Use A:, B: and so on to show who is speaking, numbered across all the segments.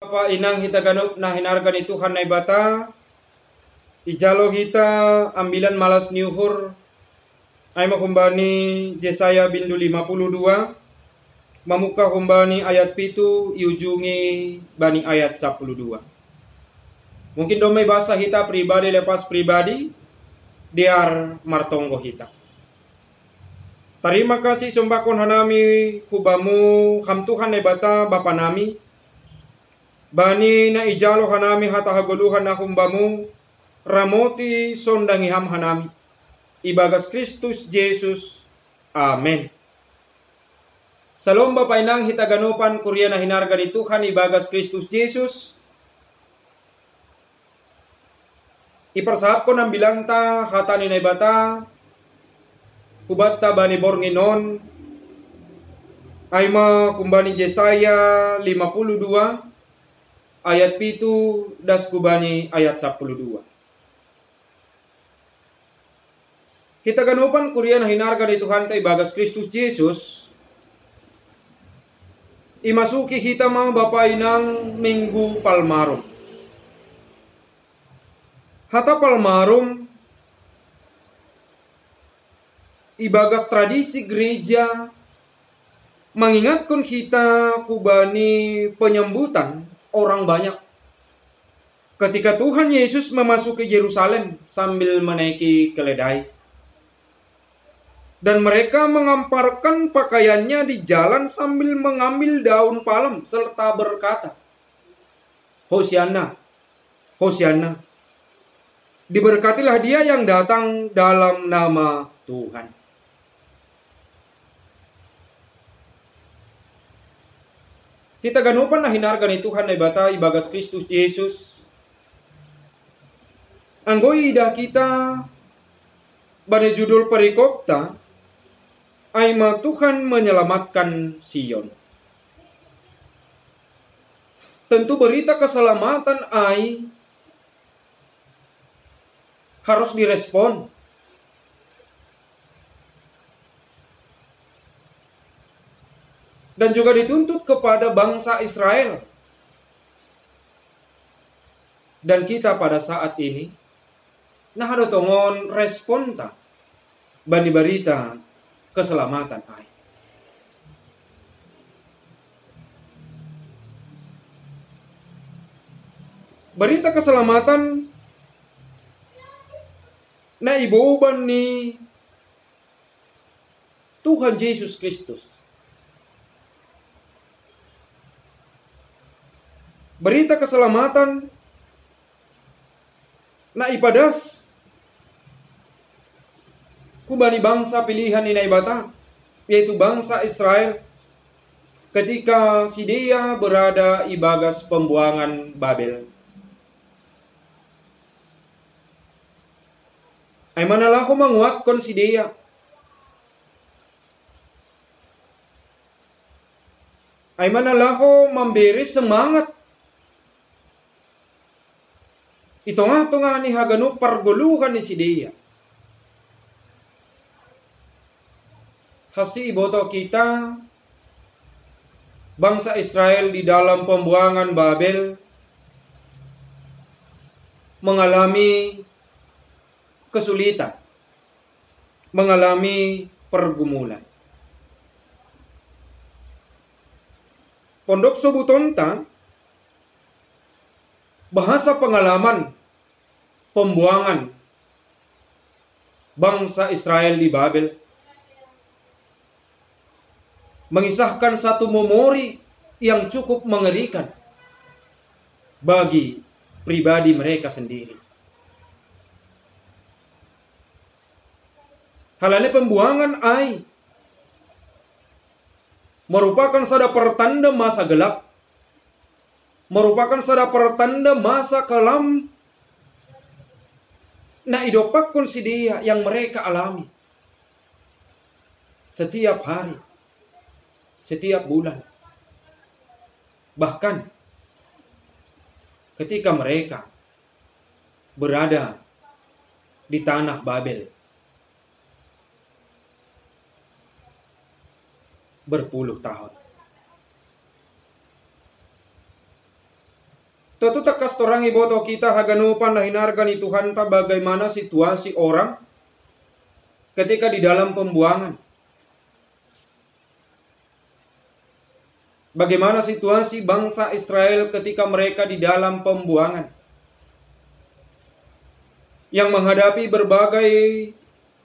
A: Bapa inang hita ganup na hinargan Tuhan na ibata, ijalo hita ambilan malas niuhur, ay makumbani Yesaya bindu 52, mamuka kumbani ayat pitu, iujungi bani ayat 12. Mungkin domay basa hita pribadi lepas pribadi, diar martonggo hita. Terima kasih sumbakon hanami kubamu hamtuhan na ibata Bapa nami, bani na ijalo hanami hata haguluhan na kumbamu, ramoti sondangiham hanami. Ibagas Kristus Jesus. Amen. Salom Bapa inang hitaganupan kurya na hinarga ni Tuhan ibagas Kristus Jesus. Iparsahap ko ng bilangta hata ni naibata, kubatta bani bornginon, ay kumbani Yesaya 52, ayat pitu, das kubani ayat 12. Kita ganupan kurya na hinarga ni Tuhan ta ibagas Kristus Jesus. Imasuki hita mga Bapa inang Minggu Palmarum. Hata Palmarum, ibagas tradisi gereja, mengingatkan kita kubani penyambutan orang banyak. Ketika Tuhan Yesus memasuki Yerusalem sambil menaiki keledai. Dan mereka mengamparkan pakaiannya di jalan sambil mengambil daun palem serta berkata, Hosianna, Hosianna. Diberkatilah dia yang datang dalam nama Tuhan. Kita ganupan na hinargan ni Tuhan na ibata ibagas Kristus Jesus. Anggoy idah kita bani judul perikopta ay Tuhan menyelamatkan Sion. Tentu berita keselamatan ay harus direspon. Dan juga dituntut kepada bangsa Israel. Dan kita pada saat ini, nah ada tongon respon ta bani berita keselamatan ay. Berita keselamatan na iboban ni Tuhan Yesus Kristus. Berita keselamatan na ipadas kubani bangsa pilihan ni naibata, yaitu bangsa Israel, ketika si dia berada ibagas pembuangan Babel. Ay manalah ko menguatkan si dia. Ay manalah ko memberi semangat. Ito nga ni hagano parguluhan ni si dia. Hasi iboto kita bangsa Israel di dalam pembuangan Babel mengalami kesulitan, mengalami pergumulan. Pondok Sobutonta, bahasa pengalaman pembuangan bangsa Israel di Babel, mengisahkan satu memori yang cukup mengerikan bagi pribadi mereka sendiri. Halanya pembuangan ay merupakan sada pertanda masa gelap, merupakan sada pertanda masa kelam na idopakon si dia yang mereka alami setiap hari, setiap bulan, bahkan ketika mereka berada di tanah Babel berpuluh tahun. Tentu takas torang iboto kita haganupan na hinargan ni Tuhan ta bagaimana situasi orang ketika di dalam pembuangan. Bagaimana situasi bangsa Israel ketika mereka di dalam pembuangan. Yang menghadapi berbagai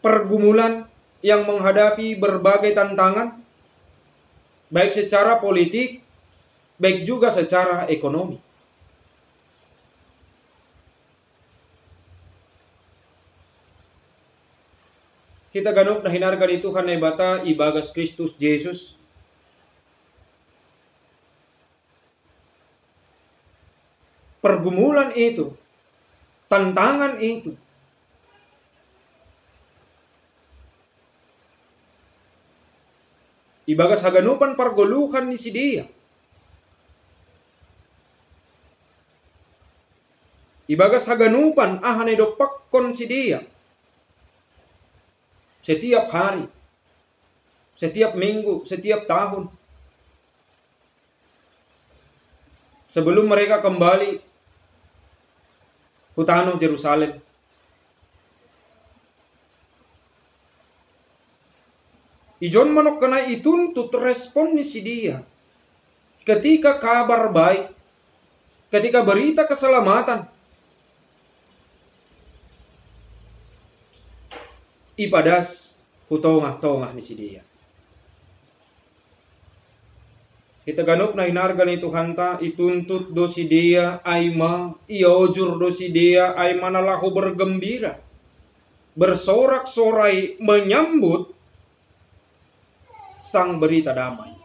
A: pergumulan, yang menghadapi berbagai tantangan, baik secara politik, baik juga secara ekonomi. Kita ganop na hinargan ni Tuhan na ibata ibagas Kristus Jesus. Pergumulan itu, tantangan itu, ibagas haganupan pargoluhan ni si dia. Ibagas haganupan ahanay dopakkon si dia. Setiap hari, setiap minggu, setiap tahun. Sebelum mereka kembali hutano Jerusalem. Ijon manok kena ituntut respon ni si dia. Ketika kabar baik, ketika berita keselamatan, ipadas hutongah-tongah ni si dia. Kita ganop na hinargan ni Tuhan ta ituntut do si dia ay iojur do si dia ay manalahu bergembira, bersorak-sorai menyambut sang berita damai,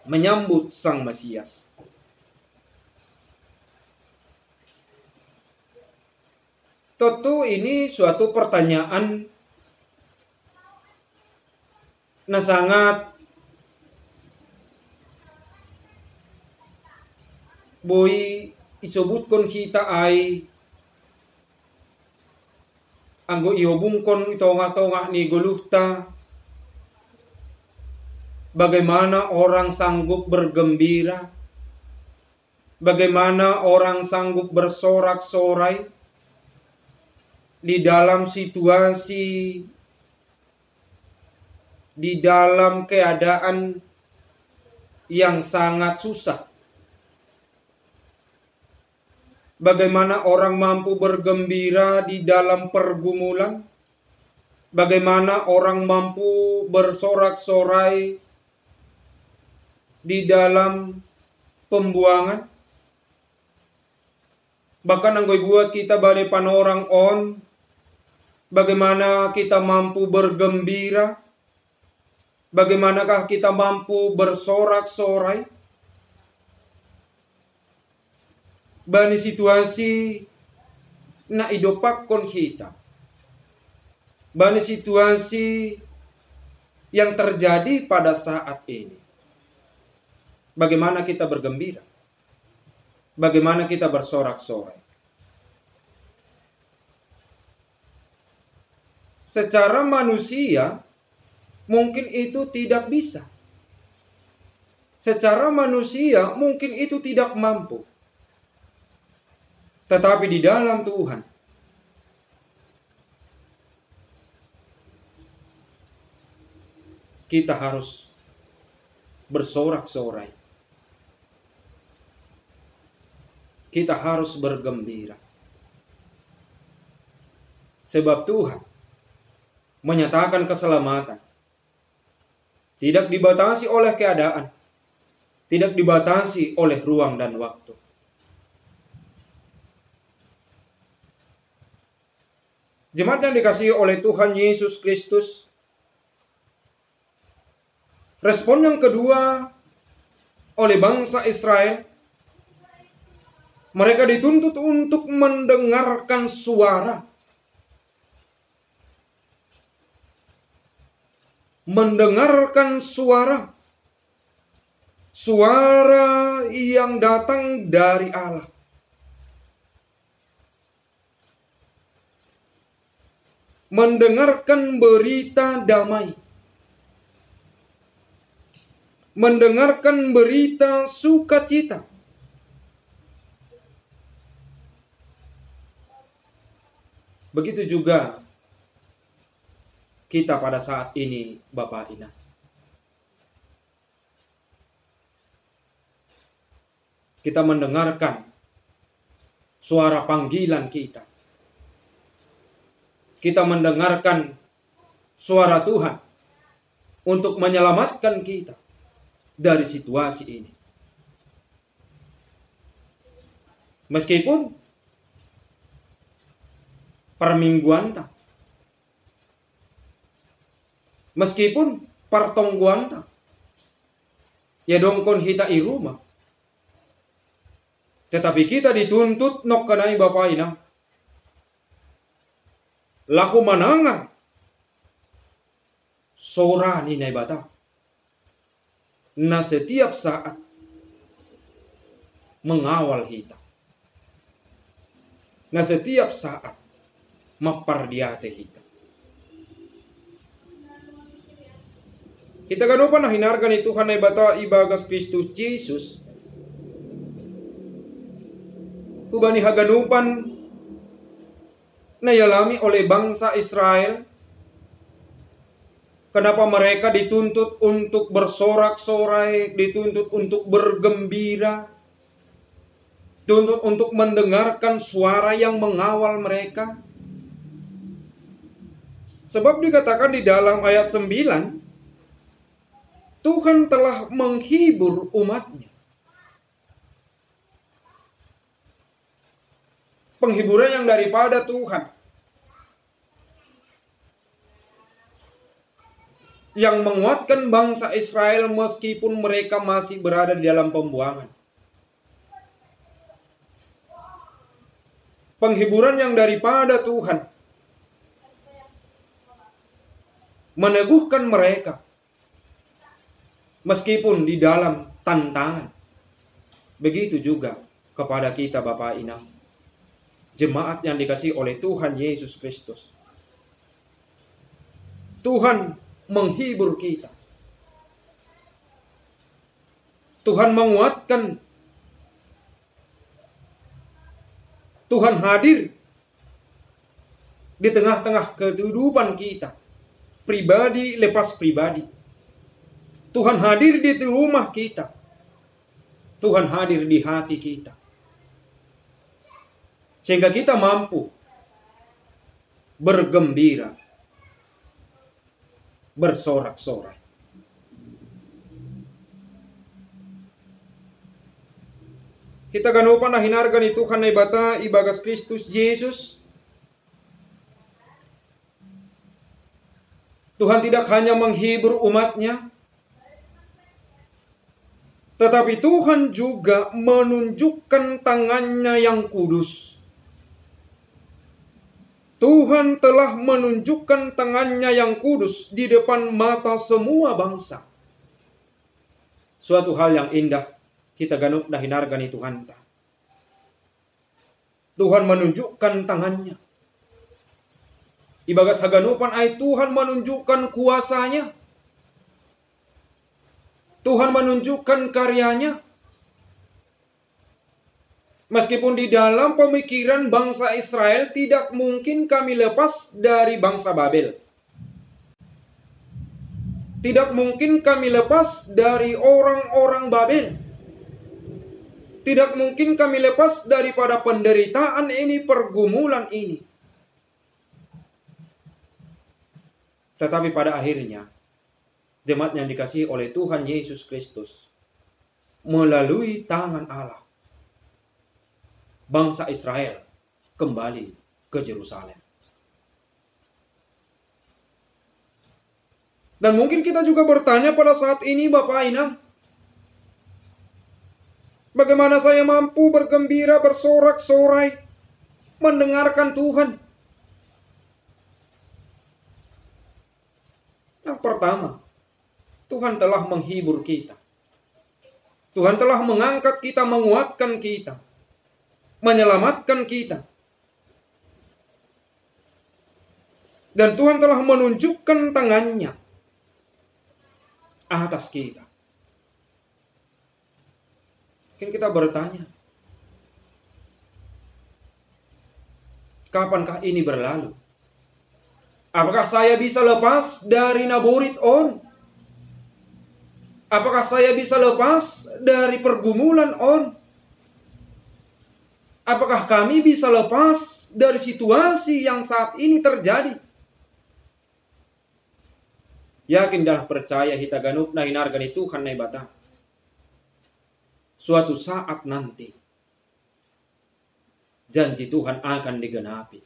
A: menyambut sang Mesias. Tentu ini suatu pertanyaan na sangat boy isobutkan kita ay anggo iobungkon itongah-tongah ni guluhta bagaimana orang sanggup bergembira, bagaimana orang sanggup bersorak-sorai di dalam situasi, di dalam keadaan yang sangat susah. Bagaimana orang mampu bergembira di dalam pergumulan, bagaimana orang mampu bersorak-sorai di dalam pembuangan. Bahkan anggoy buat kita balik panorang on, bagaimana kita mampu bergembira, bagaimanakah kita mampu bersorak-sorai bani situasi na idopakkon kita, bani situasi yang terjadi pada saat ini. Bagaimana kita bergembira, bagaimana kita bersorak-sorai. Secara manusia mungkin itu tidak bisa. Secara manusia mungkin itu tidak mampu. Tetapi di dalam Tuhan, kita harus bersorak-sorai. Kita harus bergembira. Sebab Tuhan menyatakan keselamatan tidak dibatasi oleh keadaan, tidak dibatasi oleh ruang dan waktu. Jemaat yang dikasihi oleh Tuhan Yesus Kristus, respon yang kedua oleh bangsa Israel, mereka dituntut untuk mendengarkan suara. Mendengarkan suara. Suara yang datang dari Allah. Mendengarkan berita damai. Mendengarkan berita sukacita. Begitu juga kita pada saat ini, Bapak Ina. Kita mendengarkan suara panggilan kita. Kita mendengarkan suara Tuhan untuk menyelamatkan kita dari situasi ini. Meskipun permingguan, meskipun partongguan, ya dongkon hita i rumah. Tetapi kita dituntut nok kanai Bapak Ina. Laku manangan sora ni nai bata. Na setiap saat mengawal kita. Na setiap saat mapardiate kita. Kita ganupan na hinargan ni Tuhan nai bata ibagas Kristus Jesus. Kubani haganupan na yalami oleh bangsa Israel. Kenapa mereka dituntut untuk bersorak-sorai, dituntut untuk bergembira, dituntut untuk mendengarkan suara yang mengawal mereka. Sebab dikatakan di dalam ayat 9, Tuhan telah menghibur umatnya. Penghiburan yang daripada Tuhan, yang menguatkan bangsa Israel meskipun mereka masih berada di dalam pembuangan. Penghiburan yang daripada Tuhan meneguhkan mereka meskipun di dalam tantangan. Begitu juga kepada kita Bapak Ina, jemaat yang dikasihi oleh Tuhan Yesus Kristus. Tuhan menghibur kita. Tuhan menguatkan. Tuhan hadir di tengah-tengah kehidupan kita. Pribadi lepas pribadi. Tuhan hadir di rumah kita. Tuhan hadir di hati kita. Sehingga kita mampu bergembira, bersorak-sorai. Kita ganupan na hinargan ni Tuhan na ibata ibagas Kristus Jesus. Tuhan tidak hanya menghibur umatnya, tetapi Tuhan juga menunjukkan tangannya yang kudus. Tuhan telah menunjukkan tangannya yang kudus di depan mata semua bangsa. Suatu hal yang indah, kita ganup na hinargan ni Tuhan. Tuhan menunjukkan tangannya. Ibagas haganupan ay Tuhan menunjukkan kuasanya. Tuhan menunjukkan karyanya. Meskipun di dalam pemikiran bangsa Israel tidak mungkin kami lepas dari bangsa Babel. Tidak mungkin kami lepas dari orang-orang Babel. Tidak mungkin kami lepas daripada penderitaan ini, pergumulan ini. Tetapi pada akhirnya, jemaat yang dikasihi oleh Tuhan Yesus Kristus, melalui tangan Allah, bangsa Israel kembali ke Yerusalem. Dan mungkin kita juga bertanya pada saat ini Bapak Ina, bagaimana saya mampu bergembira, bersorak-sorai, mendengarkan Tuhan? Yang pertama, Tuhan telah menghibur kita. Tuhan telah mengangkat kita, menguatkan kita, menyelamatkan kita. Dan Tuhan telah menunjukkan tangannya atas kita. Mungkin kita bertanya, Kapankah ini berlalu? Apakah saya bisa lepas dari naborit on? Apakah saya bisa lepas dari pergumulan on? Apakah kami bisa lepas dari situasi yang saat ini terjadi? Yakin dah percaya hita ganup na hinargani Tuhan na ibata. Suatu saat nanti janji Tuhan akan digenapi.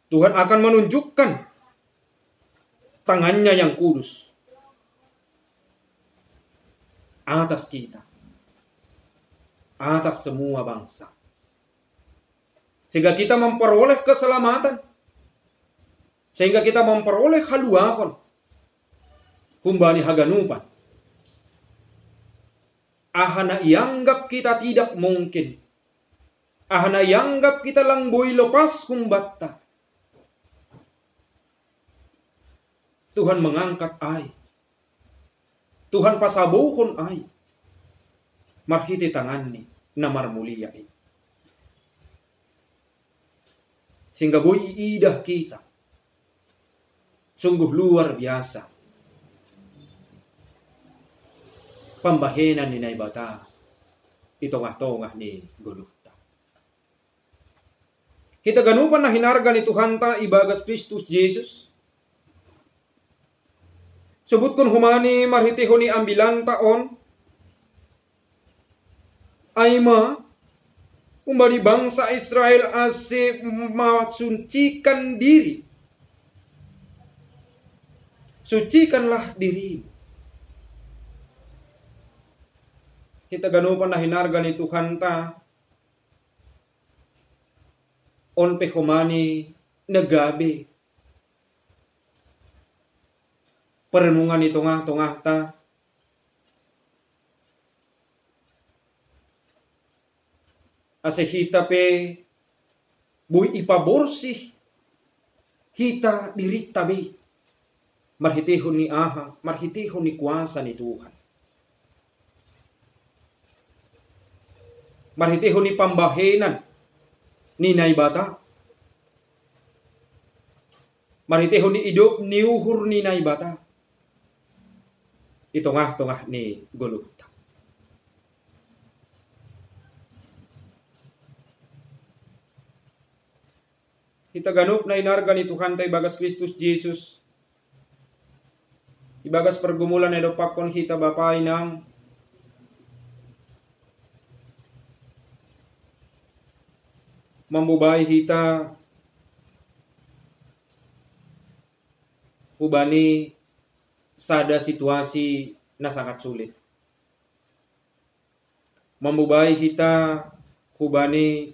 A: Tuhan akan menunjukkan tangannya yang kudus atas kita, atas semua bangsa. Sehingga kita memperoleh keselamatan. Sehingga kita memperoleh haluahon. Humbani haganupan. Ahana ianggap kita tidak mungkin. Ahana ianggap kita langboi lepas humbatta. Tuhan mengangkat ai. Tuhan pasabuhon ai. Marhiti tangani namar mulia ini. Sehingga boi idah kita. Sungguh luar biasa. Pambahenan ni naibata. Itongah-tongah ni gulukta. Kita ganupan na hinarga ni Tuhan ta ibagas Kristus Yesus. Sebutkan humani marhiteho ni ambilan taon. Aima umbari bangsa Israel ase masucikan diri. Sucikanlah dirimu. Kita ganupan na hinarga ni Tuhan ta. On pehomani nagabi. Perenungan ni tongah-tongah ta. Ase hita pe bui ipaborsih hita dirita be. Marhitihon ni aha, marhitihon ni kuasa ni Tuhan. Marhitihon ni pambahenan ni naibata. Marhitihon ni hidup ni uhur ni naibata. Itongah-tongah ni gulukta. Kita ganup na inarga ni Tuhan tay bagas Kristus Jesus. Ibagas pergumulan na dopakon kita bapay ng mambubay hita hubani sada situasi na sangat sulit. Mambubay hita hubani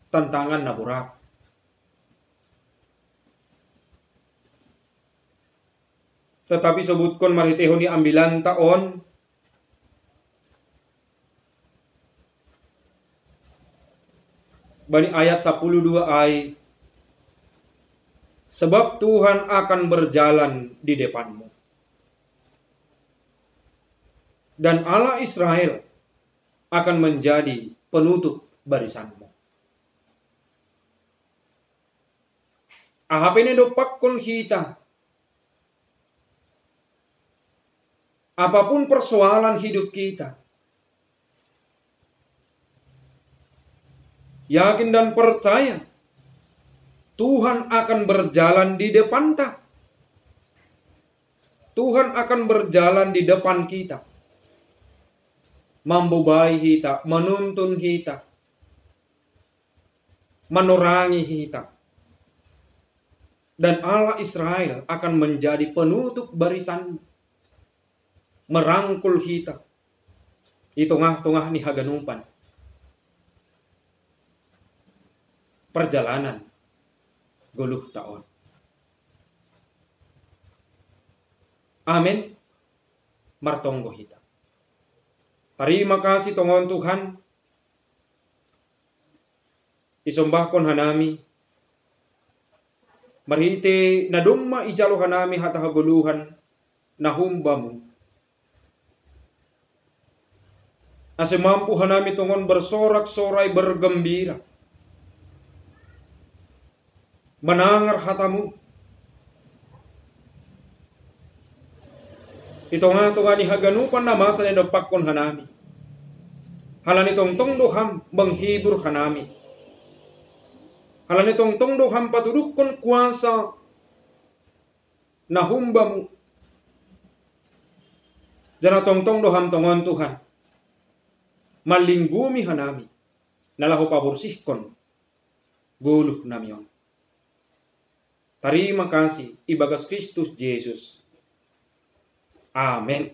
A: tantangan na burak. Tetapi sebutkan mariteho ni ambilan taon. Bani ayat 12 ay. Sebab Tuhan akan berjalan di depanmu. Dan Allah Israel akan menjadi penutup barisanmu. Ahapene dopakkon hita. Apapun persoalan hidup kita, yakin dan percaya Tuhan akan berjalan di depan kita. Tuhan akan berjalan di depan kita. Mambubai kita, menuntun kita, menerangi kita. Dan Allah Israel akan menjadi penutup barisan, merangkul kita. Di tengah-tengah ni haganupan. Perjalanan 10 tahun. Amin. Martonggo hita. Terima kasih tongon Tuhan. Isombahkon hanami. Marite nadumma ijalo hanami hata haguluhan nahumbamu. Ase mampu hanami tongon bersorak-sorai bergembira. Menangar hatamu. Itonga-tonga ni haganupan na masa ni dapakon hanami. Halani tong doham menghibur hanami. Halani tong doham patudukon kuasa nahumbamu. Jana tong doham tongon Tuhan. Malinggumi hanami. Nalahu pabursihkon. Guluh namion. Terima kasih ibagas Kristus Yesus. Amin.